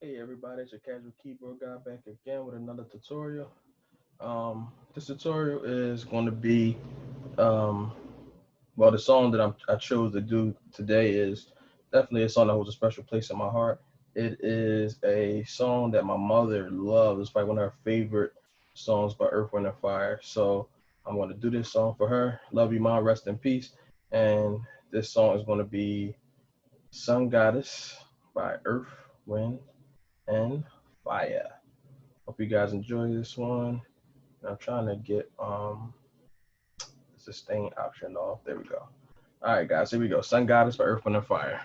Hey everybody, it's your casual keyboard guy back again with another tutorial. This tutorial is going to be, um, the song that I chose to do today is definitely a song that holds a special place in my heart. It is a song that my mother loves. It's probably one of her favorite songs by Earth, Wind, and Fire. So I'm going to do this song for her. Love you, mom. Rest in peace. And this song is going to be Sun Goddess by Earth, Wind, and Fire. Hope you guys enjoy this one. I'm trying to get the sustain option off. There we go. All right, guys, here we go. Sun Goddess by Earth, Wind, and Fire.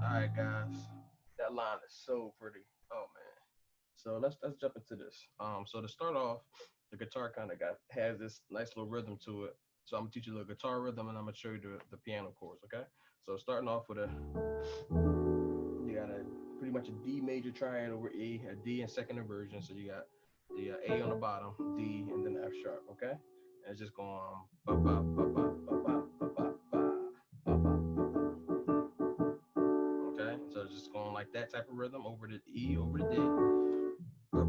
All right, guys. That line is so pretty. Oh man. So let's jump into this. So to start off, the guitar kind of got has this nice little rhythm to it. So I'm gonna teach you the guitar rhythm and I'm gonna show you the piano chords. Okay. So starting off with you got a pretty much a D major triad over E, a D in second inversion. So you got the A on the bottom, D, and then F sharp. Okay. And it's just going ba ba ba ba ba ba ba ba ba ba. Okay, so it's just going like that type of rhythm over the E, over the D. And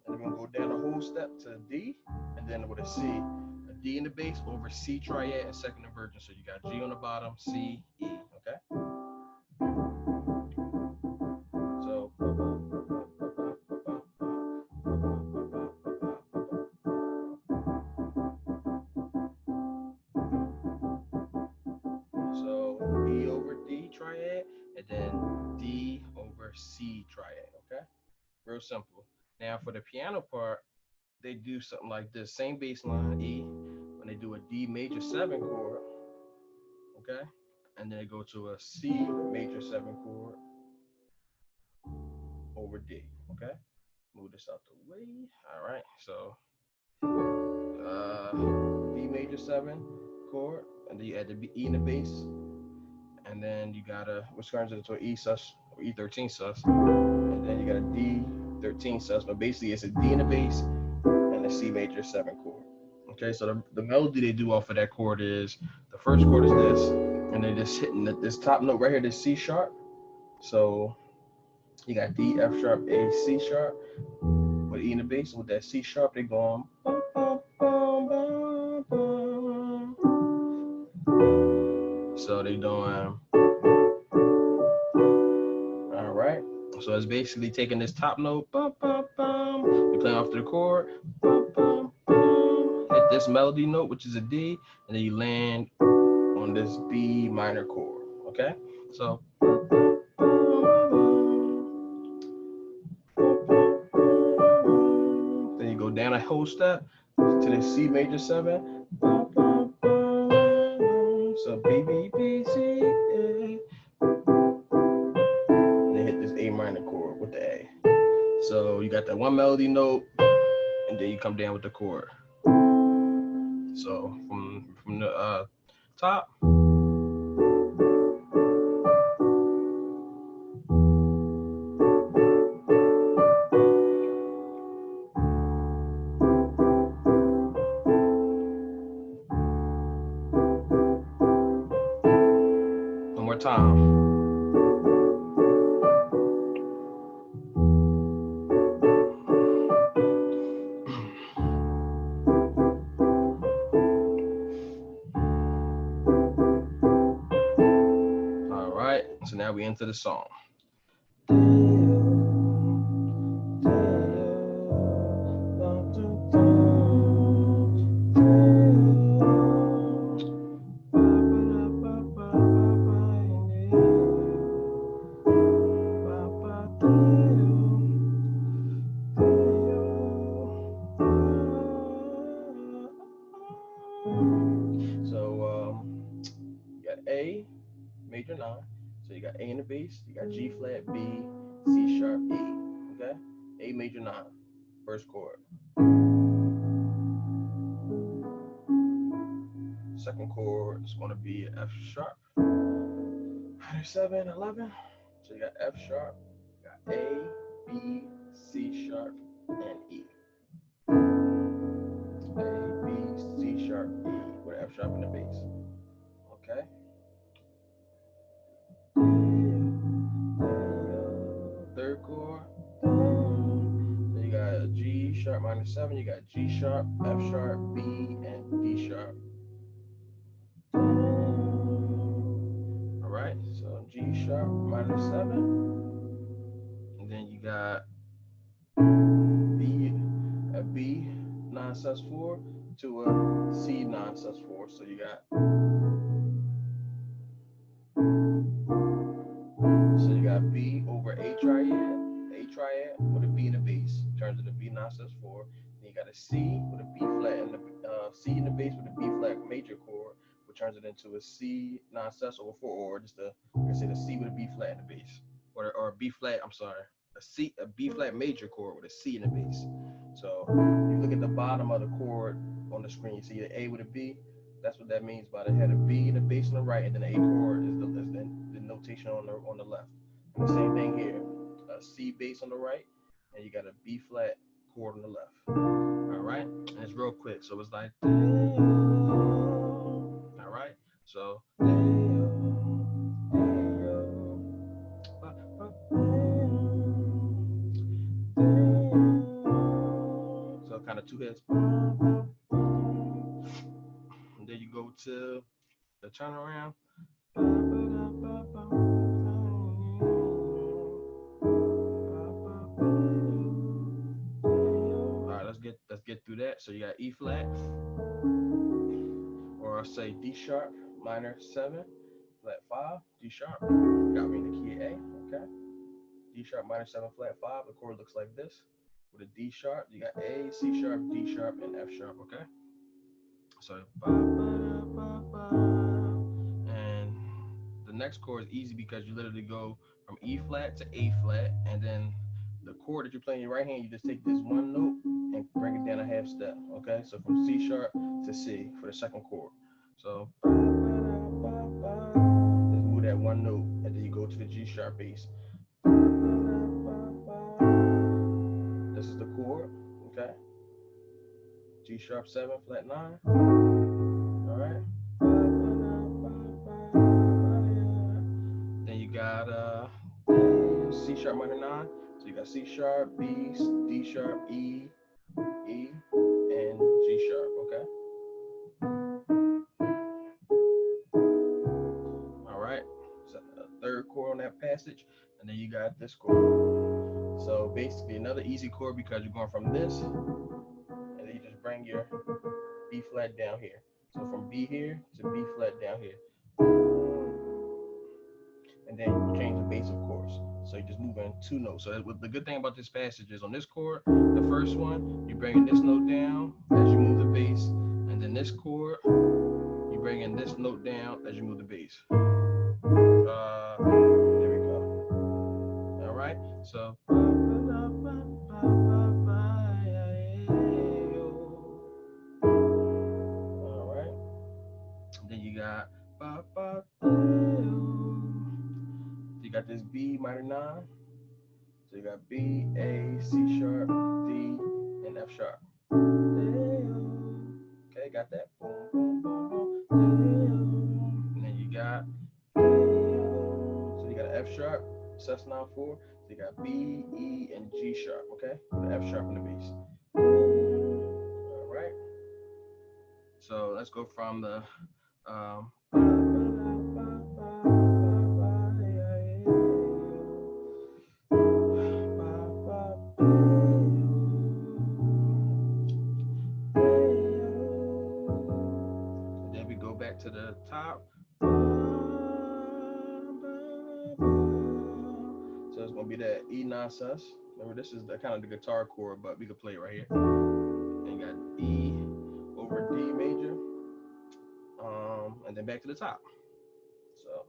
we're gonna go down the whole step to D, and then with a C, a D in the bass over C triad and second inversion. So you got G on the bottom, C, E. Okay, so E over D triad, and then D over C triad. Okay, real simple. Now for the piano part, they do something like this: same bass line E, when they do a D major seven chord. Okay, and then they go to a C major seven chord over D. Okay, move this out the way. All right, so D major seven chord, and then you add the E in the bass, and then you got which turns into an E sus or E13 sus, and then you got a D13 sus, but basically it's a D in the bass and a C major seven chord. Okay, so the melody they do off of that chord is the first chord is this, and then just hitting this top note right here, this C sharp. So you got D, F sharp, A, C sharp with E in the bass. With that C sharp, they go on. So they doing all right. So it's basically taking this top note, you play off to the chord, hit this melody note, which is a D, and then you land on this B minor chord. Okay, so then you go down a whole step to the C major seven. So B B B C A. And then hit this A minor chord with the A. So you got that one melody note, and then you come down with the chord. So from the top. One more time. All right, so now we into the song. So you got A, major 9. So you got A in the bass, you got G flat, B, C sharp, E. Okay? A major 9, first chord. Second chord is going to be F sharp. Minor 7, 11. So you got F sharp, you got A, B, C sharp, and E. A, B, C sharp, E with F sharp in the bass. Okay? Third chord. So you got a G sharp minor 7, you got G sharp, F sharp, B, and D sharp. Alright, so G sharp minor 7. And then you got B, a B 9 sus4 to a C 9 sus4. So you got B over A triad with a B in the bass, turns into B 9 sus4. Then you got a C with a B flat and the C in the bass with a B flat major chord, which turns it into a C 9 sus over 4, or just a C with a B flat in the bass, or a B flat. I'm sorry, a B flat major chord with a C in the bass. So you look at the bottom of the chord on the screen, you see the A with a B. That's what that means by the head of B in the bass on the right, and then the A chord is the notation on the left. And the same thing here, a C bass on the right, and you got a B flat chord on the left. All right, and it's real quick, so it's like, all right, so kind of two hits, and then you go to the turnaround. All right, let's get through that. So you got E flat, or I'll say D sharp minor 7, flat 5, D sharp. Got me in the key of A. Okay. D sharp minor 7, flat 5. The chord looks like this. With a D sharp, you got A, C sharp, D sharp, and F sharp. Okay. So and the next chord is easy because you literally go from E flat to A flat, and then the chord that you're playing in your right hand, you just take this one note and bring it down a half step. Okay, so from C sharp to C for the second chord. So just move that one note, and then you go to the G sharp bass. This is the chord. Okay, G sharp 7, flat 9. All right. Then you got C sharp minor 9. So you got C sharp, B, D sharp, E, and G sharp. Okay. All right. So third chord on that passage, and then you got this chord. So basically another easy chord because you're going from this, and then you just bring your B flat down here. So from B here to B flat down here. And then you change the bass, of course. So you're just moving 2 notes. So the good thing about this passage is on this chord, the first one, you're bringing this note down as you move the bass. And then this chord, you're bringing this note down as you move the bass. There we go. All right. So B minor 9. So you got B, A, C sharp, D, and F sharp. Okay, got that? Boom, boom, boom, boom. And then you got, so you got an F sharp, sus9 4. So you got B, E, and G sharp, okay? With an F sharp in the bass. All right. So let's go from the and then we go back to the top. So it's gonna be that E9 sus. Remember, this is the kind of the guitar chord, but we could play it right here. And you got E over D major, and then back to the top. So.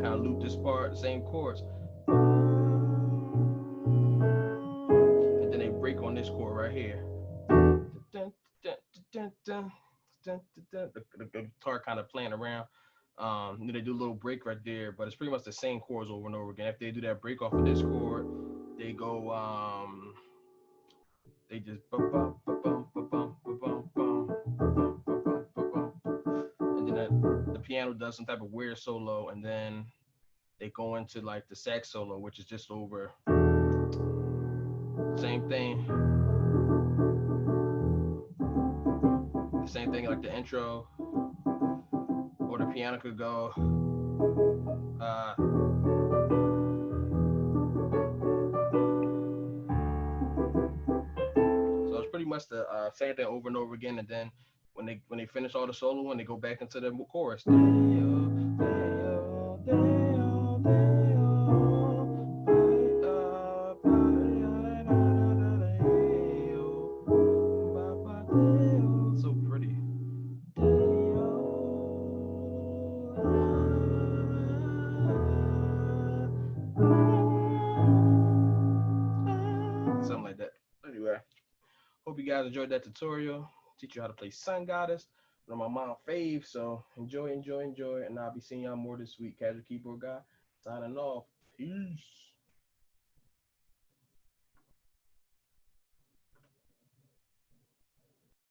Kind of loop this part, the same chords, and then they break on this chord right here. The guitar kind of playing around. They do a little break right there, but it's pretty much the same chords over and over again. If they do that break off of this chord, they go they just and then the piano does some type of weird solo, and then they go into like the sax solo, which is just over. Same thing. The same thing like the intro, or the piano could go. So it's pretty much the same thing over and over again, and then when they finish all the solo, when they go back into the chorus. So pretty. Something like that. Anyway, hope you guys enjoyed that tutorial. Teach you how to play Sun Goddess. One of my mom fave, so enjoy, and I'll be seeing y'all more this week. Casual Keyboard Guy, signing off. Peace.